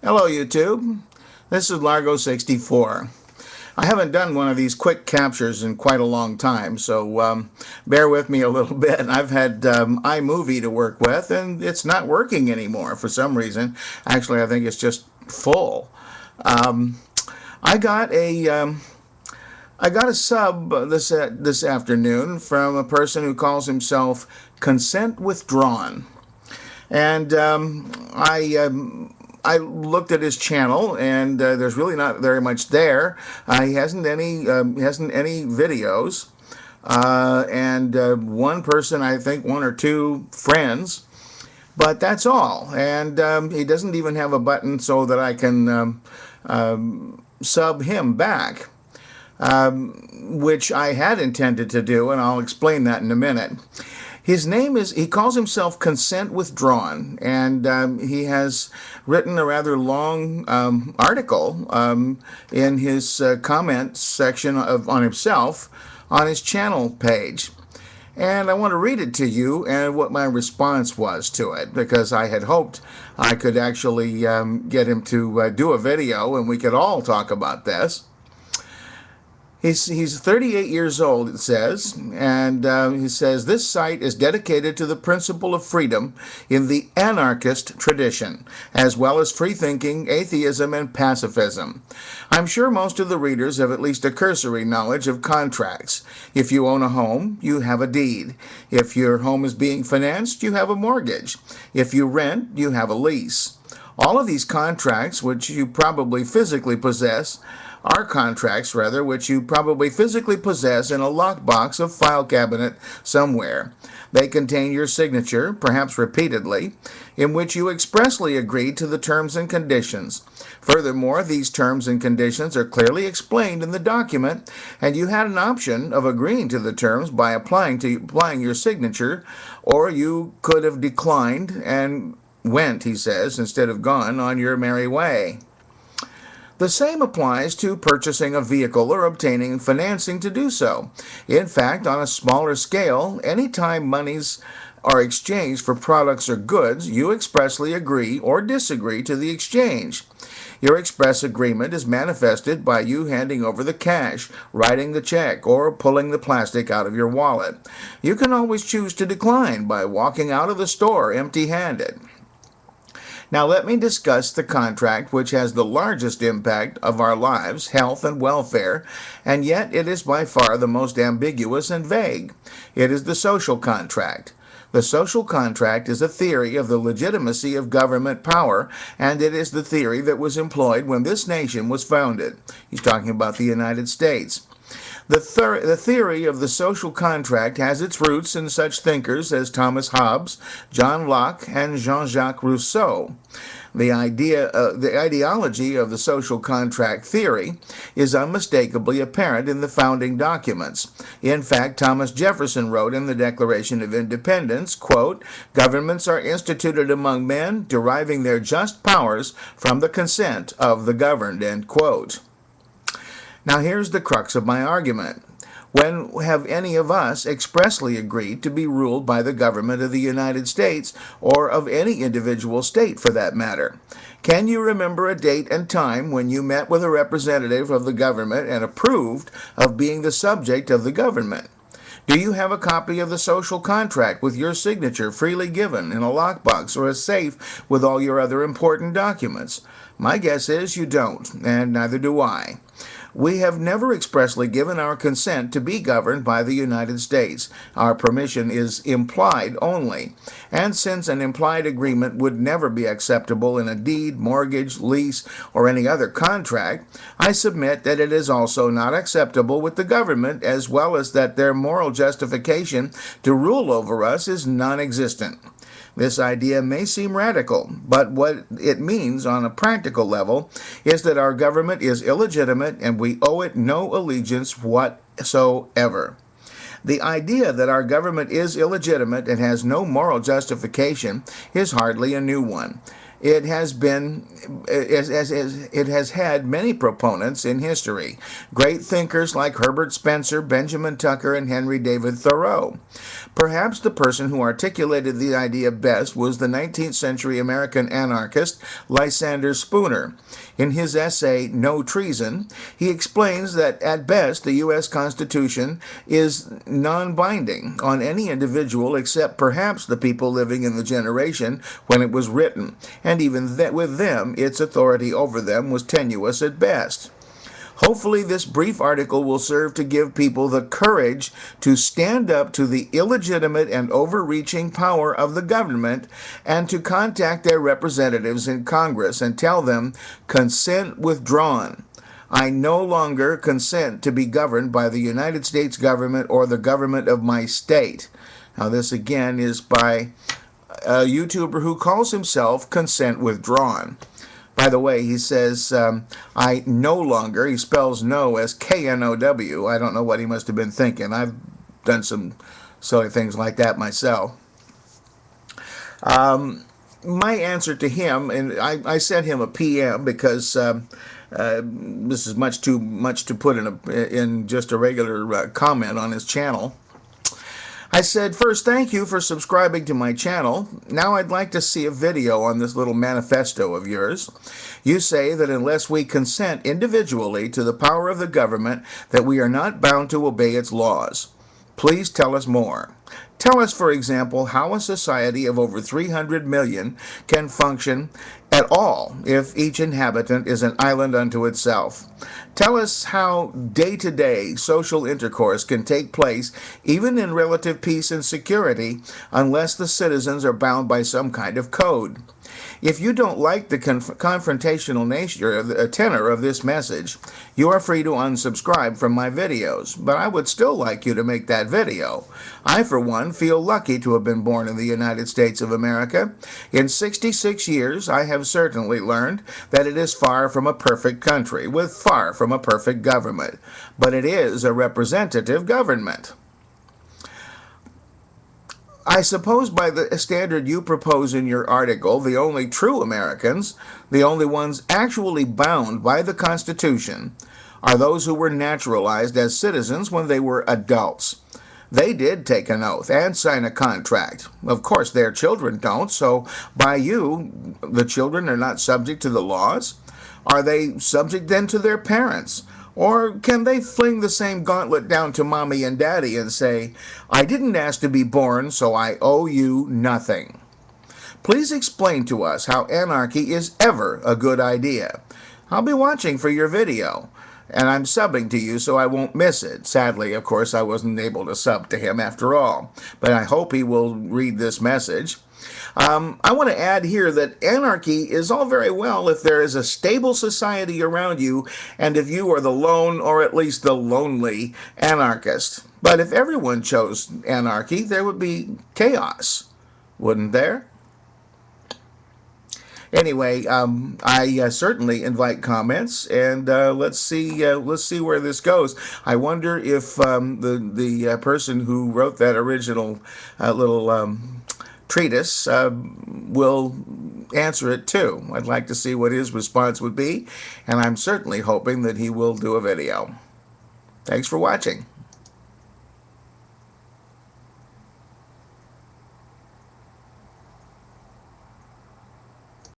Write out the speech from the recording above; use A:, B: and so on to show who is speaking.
A: Hello YouTube, this is Largo64. I haven't done one of these quick captures in quite a long time, so bear with me a little bit. I've had iMovie to work with and it's not working anymore for some reason. Actually, I think it's just full. I got a sub this afternoon from a person who calls himself ConsentWithdrawn. And I looked at his channel, and there's really not very much there. He hasn't any videos, and one person, I think, one or two friends, but that's all. And he doesn't even have a button so that I can sub him back, which I had intended to do, and I'll explain that in a minute. His name is, he calls himself ConsentWithdrawn, and he has written a rather long article in his comments section on himself on his channel page. And I want to read it to you and what my response was to it, because I had hoped I could actually get him to do a video and we could all talk about this. He's 38 years old, it says, and he says, this site is dedicated to the principle of freedom in the anarchist tradition, as well as free-thinking, atheism, and pacifism. I'm sure most of the readers have at least a cursory knowledge of contracts. If you own a home, you have a deed. If your home is being financed, you have a mortgage. If you rent, you have a lease. All of these contracts, which you probably physically possess, are contracts, rather, which you probably physically possess in a lockbox or file cabinet somewhere. They contain your signature, perhaps repeatedly, in which you expressly agreed to the terms and conditions. Furthermore, these terms and conditions are clearly explained in the document, and you had an option of agreeing to the terms by applying your signature, or you could have declined and went, he says, instead of gone on your merry way. The same applies to purchasing a vehicle or obtaining financing to do so. In fact, on a smaller scale, any time monies are exchanged for products or goods, you expressly agree or disagree to the exchange. Your express agreement is manifested by you handing over the cash, writing the check, or pulling the plastic out of your wallet. You can always choose to decline by walking out of the store empty-handed. Now let me discuss the contract which has the largest impact of our lives, health, and welfare, and yet it is by far the most ambiguous and vague. It is the social contract. The social contract is a theory of the legitimacy of government power, and it is the theory that was employed when this nation was founded. He's talking about the United States. The theory of the social contract has its roots in such thinkers as Thomas Hobbes, John Locke, and Jean-Jacques Rousseau. The ideology of the social contract theory is unmistakably apparent in the founding documents. In fact, Thomas Jefferson wrote in the Declaration of Independence, quote, "Governments are instituted among men, deriving their just powers from the consent of the governed," end quote. Now here's the crux of my argument. When have any of us expressly agreed to be ruled by the government of the United States, or of any individual state for that matter? Can you remember a date and time when you met with a representative of the government and approved of being the subject of the government? Do you have a copy of the social contract with your signature freely given in a lockbox or a safe with all your other important documents? My guess is you don't, and neither do I. We have never expressly given our consent to be governed by the United States. Our permission is implied only. And since an implied agreement would never be acceptable in a deed, mortgage, lease, or any other contract, I submit that it is also not acceptable with the government, as well as that their moral justification to rule over us is non-existent. This idea may seem radical, but what it means on a practical level is that our government is illegitimate and we owe it no allegiance whatsoever. The idea that our government is illegitimate and has no moral justification is hardly a new one. It has been, it has had many proponents in history, great thinkers like Herbert Spencer, Benjamin Tucker, and Henry David Thoreau. Perhaps the person who articulated the idea best was the 19th century American anarchist Lysander Spooner. In his essay, No Treason, he explains that at best the U.S. Constitution is non-binding on any individual except perhaps the people living in the generation when it was written, and even with them, its authority over them was tenuous at best. Hopefully, this brief article will serve to give people the courage to stand up to the illegitimate and overreaching power of the government and to contact their representatives in Congress and tell them, consent withdrawn. I no longer consent to be governed by the United States government or the government of my state. Now, this again is by a YouTuber who calls himself Consent Withdrawn. By the way, he says, I no longer, he spells no as K-N-O-W. I don't know what he must have been thinking. I've done some silly things like that myself. My answer to him, and I sent him a PM because this is much too much to put in just a regular comment on his channel. I said, first, thank you for subscribing to my channel. Now I'd like to see a video on this little manifesto of yours. You say that unless we consent individually to the power of the government, that we are not bound to obey its laws. Please tell us more. Tell us, for example, how a society of over 300 million can function at all if each inhabitant is an island unto itself. Tell us how day-to-day social intercourse can take place even in relative peace and security unless the citizens are bound by some kind of code. If you don't like the confrontational nature of the tenor of this message, you are free to unsubscribe from my videos, but I would still like you to make that video. I, for one, feel lucky to have been born in the United States of America. In 66 years, I have certainly learned that it is far from a perfect country, with far from a perfect government, but it is a representative government. I suppose by the standard you propose in your article, the only true Americans, the only ones actually bound by the Constitution, are those who were naturalized as citizens when they were adults. They did take an oath and sign a contract. Of course, their children don't, so by you, the children are not subject to the laws? Are they subject then to their parents? Or can they fling the same gauntlet down to mommy and daddy and say, I didn't ask to be born, so I owe you nothing? Please explain to us how anarchy is ever a good idea. I'll be watching for your video, and I'm subbing to you so I won't miss it. Sadly, of course, I wasn't able to sub to him after all, but I hope he will read this message. I want to add here that anarchy is all very well if there is a stable society around you and if you are the lone or at least the lonely anarchist. But if everyone chose anarchy, there would be chaos, wouldn't there? Anyway, I certainly invite comments, and let's see where this goes. I wonder if the person who wrote that original little treatise will answer it too. I'd like to see what his response would be, and I'm certainly hoping that he will do a video. Thanks for watching.